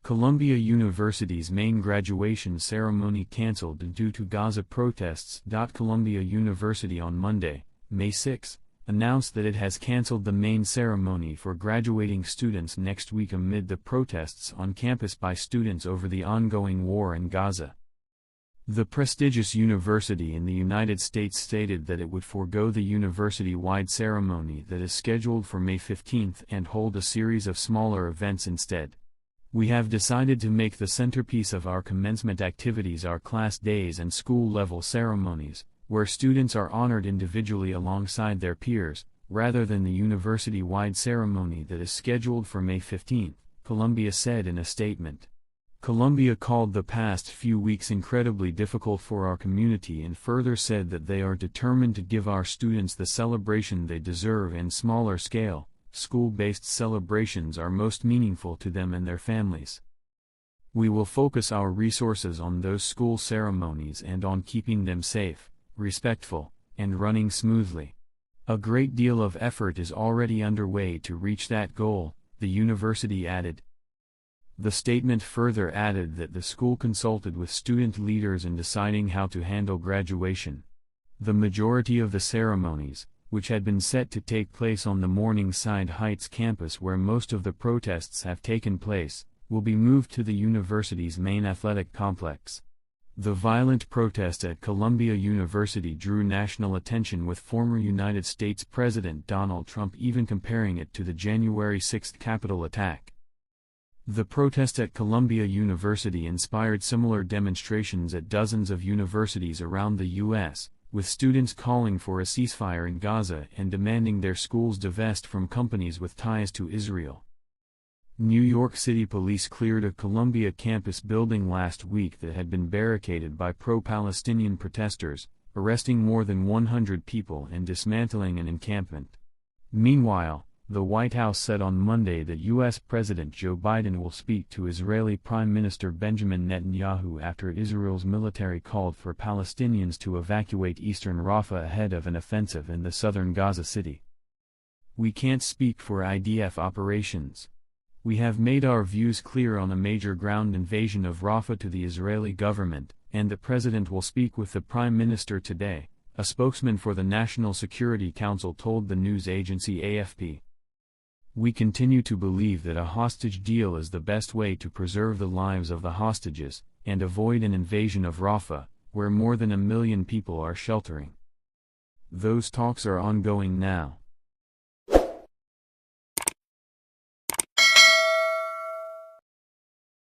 Columbia University's main graduation ceremony canceled due to Gaza protests. Columbia University on Monday, May 6, announced that it has canceled the main ceremony for graduating students next week amid the protests on campus by students over the ongoing war in Gaza. The prestigious university in the United States stated that it would forego the university-wide ceremony that is scheduled for May 15 and hold a series of smaller events instead. We have decided to make the centerpiece of our commencement activities our class days and school-level ceremonies, where students are honored individually alongside their peers, rather than the university-wide ceremony that is scheduled for May 15, Columbia said in a statement. Columbia called the past few weeks incredibly difficult for our community and further said that they are determined to give our students the celebration they deserve in smaller scale. School-based celebrations are most meaningful to them and their families. We will focus our resources on those school ceremonies and on keeping them safe, respectful, and running smoothly. A great deal of effort is already underway to reach that goal, the university added. The statement further added that the school consulted with student leaders in deciding how to handle graduation. The majority of the ceremonies, which had been set to take place on the Morningside Heights campus where most of the protests have taken place, will be moved to the university's main athletic complex. The violent protest at Columbia University drew national attention, with former United States President Donald Trump even comparing it to the January 6 Capitol attack. The protest at Columbia University inspired similar demonstrations at dozens of universities around the U.S., with students calling for a ceasefire in Gaza and demanding their schools divest from companies with ties to Israel. New York City police cleared a Columbia campus building last week that had been barricaded by pro-Palestinian protesters, arresting more than 100 people and dismantling an encampment. Meanwhile, the White House said on Monday that U.S. President Joe Biden will speak to Israeli Prime Minister Benjamin Netanyahu after Israel's military called for Palestinians to evacuate eastern Rafah ahead of an offensive in the southern Gaza city. "We can't speak for IDF operations. We have made our views clear on a major ground invasion of Rafah to the Israeli government, and the President will speak with the Prime Minister today," a spokesman for the National Security Council told the news agency AFP. "We continue to believe that a hostage deal is the best way to preserve the lives of the hostages, and avoid an invasion of Rafah, where more than 1 million people are sheltering. Those talks are ongoing now.